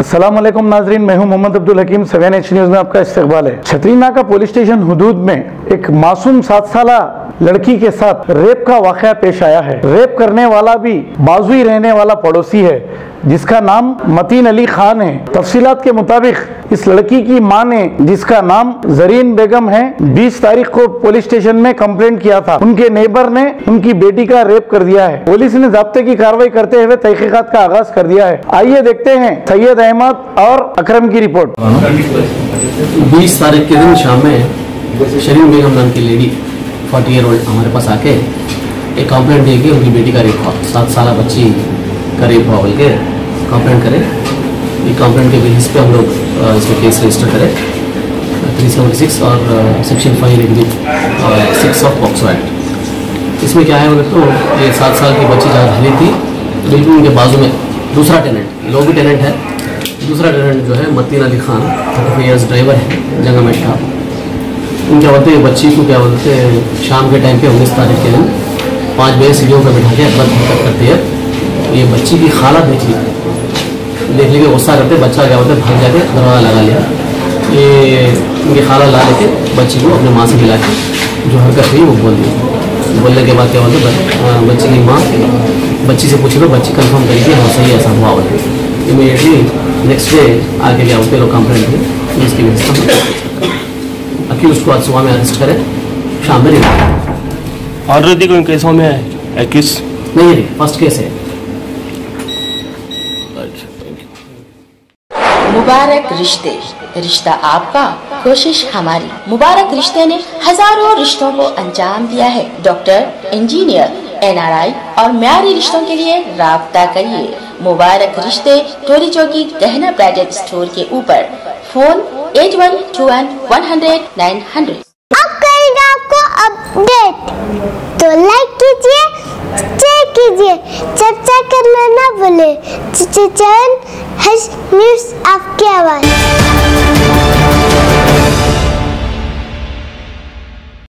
अस्सलाम वालेकुम नाजरीन, मैं हूं मोहम्मद अब्दुल हकीम। 7H न्यूज़ में आपका इस्तकबाल है। छतरीनाका पुलिस स्टेशन हुदूद में एक मासूम 7 साल लड़की के साथ रेप का वाक़या पेश आया है। रेप करने वाला भी बाजुई रहने वाला पड़ोसी है जिसका नाम मतीन अली खान है। तफसीलात के मुताबिक इस लड़की की मां ने, जिसका नाम जरीन बेगम है, 20 तारीख को पुलिस स्टेशन में कंप्लेंट किया था। उनके नेबर ने उनकी बेटी का रेप कर दिया है। पुलिस ने ज़ाब्ते की कार्रवाई करते हुए तहकीकात का आगाज कर दिया है। आइए देखते हैं सैयद अहमद और अकरम की रिपोर्ट। 20 तारीख के दिन शाम में शरीन बेगम नाम की लेडी 40 ईयर ओल्ड हमारे पास आके एक कंप्लेंट दी कि उनकी बेटी का रेप हुआ, 7 साल बच्ची का रेप हुआ बोल के कंप्लेंट करें। ये कंप्लेंट के बेसिस पे हम लोग इसमें केस रजिस्टर करें 376 और सेक्शन 5 ऑफ पॉक्सो एक्ट। इसमें क्या है बोले तो ये 7 साल की बच्ची जहाँ ढली थी बिल्कुल उनके बाजू में दूसरा टेनेंट, लोग भी टेनेंट है, दूसरा टेनेंट जो है मतीन अली खान 35 ईयर्स ड्राइवर है जंगामेट का। उन क्या बोलते हैं बच्ची को क्या बोलते हैं शाम के टाइम पे 19 तारीख के दिन 5 बजे सीढ़ियों पर बैठा के अपना हरकत करती है। ये बच्ची की खाला देख लेके गुस्सा करते बच्चा क्या बोलते भाग जाके दरवाज़ा लगा लिया। ये उनकी खाला ला लेके बच्ची को अपने माँ से मिला के जो हरकत हुई वो बोल दी। बोलने के बाद क्या बोलते बच्ची की माँ बच्ची से पूछे तो बच्ची कंफर्म करी कि हाँ सही ऐसा हुआ बोलते। इमीडिएटली नेक्स्ट डे आके क्या बोलते लोग कंप्लेंट दी, जिसकी वजह से अक्यूज़ को आज सुबह में अरेस्ट करें, शाम में रिमांड। ऑलरेडी कोई केसों में है किस नहीं है, फर्स्ट केस है। मुबारक रिश्ते, रिश्ता आपका कोशिश हमारी। मुबारक रिश्ते ने हजारों रिश्तों को अंजाम दिया है। डॉक्टर, इंजीनियर, NRI और म्यारी रिश्तों के लिए राब्ता करिए। मुबारक रिश्ते टोरी चौकी गहना ब्राइडल स्टोर के ऊपर। फोन 8121 अब करेंगे आपको अपडेट, तो लाइक कीजिए, शेयर कीजिए, चर्चा करना ना भूले। चैनल न्यूज़ आपकी आवाज़।